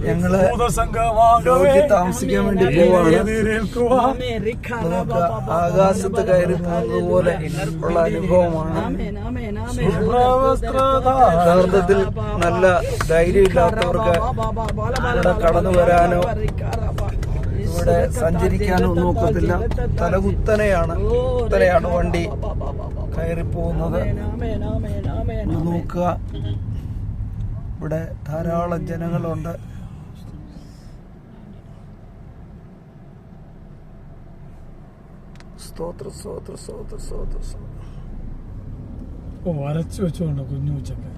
ഞങ്ങള് താമസിക്കാൻ വേണ്ടി പോവാണ്. ആകാശത്ത് കയറി പോകുന്നതുപോലെ ഉള്ള അനുഭവമാണ്. യഥാർത്ഥത്തിൽ നല്ല ധൈര്യമില്ലാത്തവർക്ക് ഇവിടെ കടന്നു വരാനോ ഇവിടെ സഞ്ചരിക്കാനോ നോക്കത്തില്ല. തലകുത്തനെയാണ് വണ്ടി കയറി പോകുന്നത്. നോക്കുക, ഇവിടെ ധാരാളം ജനങ്ങളുണ്ട്. സ്തോത്രം സ്തോത്രം സ്തോത്രം സ്തോത്രം സ്തോത്രം. വരച്ചു വെച്ചോണ്ട് കുഞ്ഞു ഉച്ചക്ക്.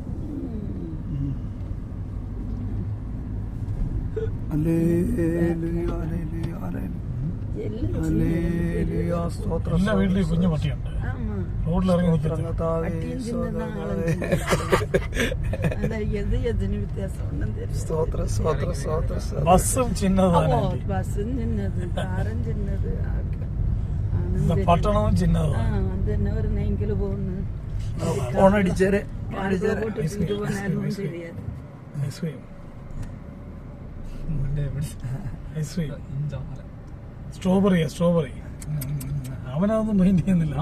എല്ലാ വീട്ടിലും കുഞ്ഞു പട്ടിയുണ്ട്. റോഡിലിറങ്ങി ബസ്സും ചിന്നതാണ്, പട്ടണവും ചിന്നതാണ്. സ്ട്രോബെറി അവനതൊന്നും മൈൻഡ് ചെയ്യുന്നില്ല.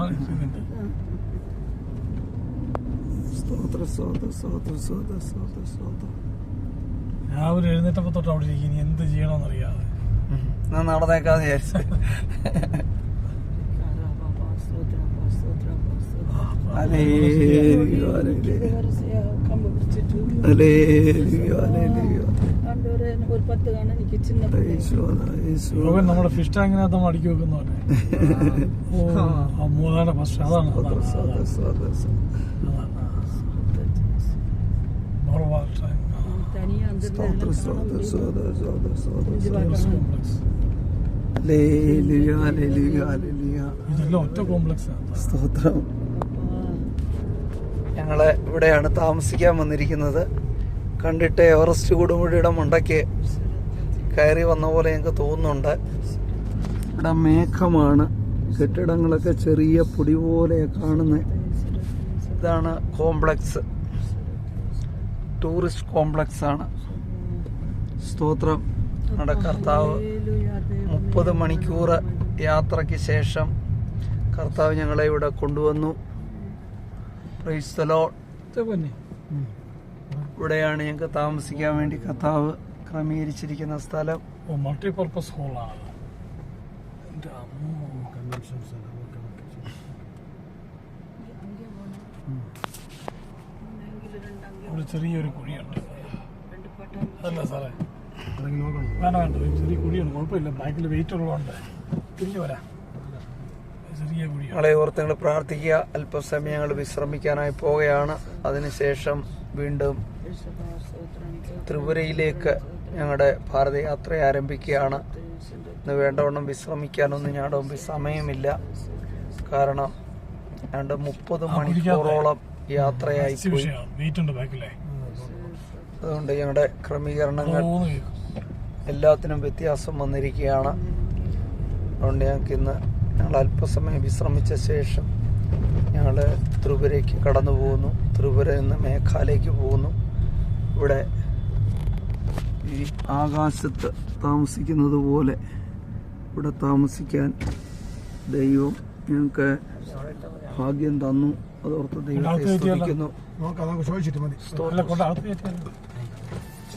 രാവിലെ എഴുന്നേറ്റപ്പോ തൊട്ട് അവിടെ ഇരിക്കും. ഇനി എന്ത് ചെയ്യണമെന്നറിയാതെ നടന്നേക്കാന്ന് വിചാരിച്ചു. നമ്മുടെ ഫിഷ് ടാങ്കിനകത്ത് മടക്കി വെക്കുന്ന പോലെ. മൂന്നാണ് ഫസ്റ്റ്. അതാണ് ഇതെല്ലാം ഒറ്റ കോംപ്ലക്സ്. സ്തോത്രം. ഞങ്ങള് ഇവിടെയാണ് താമസിക്കാൻ വന്നിരിക്കുന്നത്. കണ്ടിട്ട് എവറസ്റ്റ് കൊടുമുടിയുടെ മണ്ടയ്ക്ക് കയറി വന്ന പോലെ ഞങ്ങൾക്ക് തോന്നുന്നുണ്ട്. ഇവിടെ മേഘമാണ്, കെട്ടിടങ്ങളൊക്കെ ചെറിയ പൊടി പോലെ കാണുന്നത്. ഇതാണ് കോംപ്ലക്സ്, ടൂറിസ്റ്റ് കോംപ്ലക്സ് ആണ്. സ്തോത്രം. നമ്മുടെ കർത്താവ് 30 മണിക്കൂർ യാത്രയ്ക്ക് ശേഷം കർത്താവ് ഞങ്ങളെ ഇവിടെ കൊണ്ടുവന്നു. Praise the Lord. ഇവിടെയാണ് ഞങ്ങൾക്ക് താമസിക്കാൻ വേണ്ടി കർത്താവ് ക്രമീകരിച്ചിരിക്കുന്ന സ്ഥലം. മൾട്ടിപർപ്പസ് ഹോളാണ്. ഒരു ചെറിയൊരു കുഴിയുണ്ട്. അല്ല സാറേ, വേണ്ട ചെറിയ കുഴിയാണ്, കുഴപ്പമില്ല. ബാക്കിൽ വെയിറ്റ് ഉള്ളതുകൊണ്ട് തിരിഞ്ഞു വരാം. ചെറിയ കുഴിയാണ്. ഞങ്ങളെ ഓർത്ത് ഞങ്ങൾ പ്രാർത്ഥിക്കുക. അല്പസമയം ഞങ്ങൾ വിശ്രമിക്കാനായി പോവുകയാണ്. അതിനുശേഷം വീണ്ടും ത്രിപുരയിലേക്ക് ഞങ്ങളുടെ ഭാരതയാത്ര ആരംഭിക്കുകയാണ്. ഇന്ന് വേണ്ടവണ്ണം വിശ്രമിക്കാനൊന്നും ഞങ്ങളുടെ മുമ്പിൽ സമയമില്ല. കാരണം 30 മണിക്കൂറോളം യാത്രയായി പോയി. അതുകൊണ്ട് ഞങ്ങളുടെ ക്രമീകരണങ്ങൾ എല്ലാത്തിനും വ്യത്യാസം വന്നിരിക്കുകയാണ്. അതുകൊണ്ട് ഞങ്ങൾ അല്പസമയം വിശ്രമിച്ച ശേഷം ഞങ്ങൾ ത്രിപുരയ്ക്ക് കടന്നു പോകുന്നു. ത്രിപുരയിൽ നിന്ന് മേഘാലയ്ക്ക് പോകുന്നു. ഇവിടെ ഈ ആകാശത്ത് താമസിക്കുന്നത് പോലെ ഇവിടെ താമസിക്കാൻ ദൈവം ഞങ്ങൾക്ക് ഭാഗ്യം തന്നു. അതോർത്ത് ദൈവത്തെ സ്തുതിക്കുന്നു.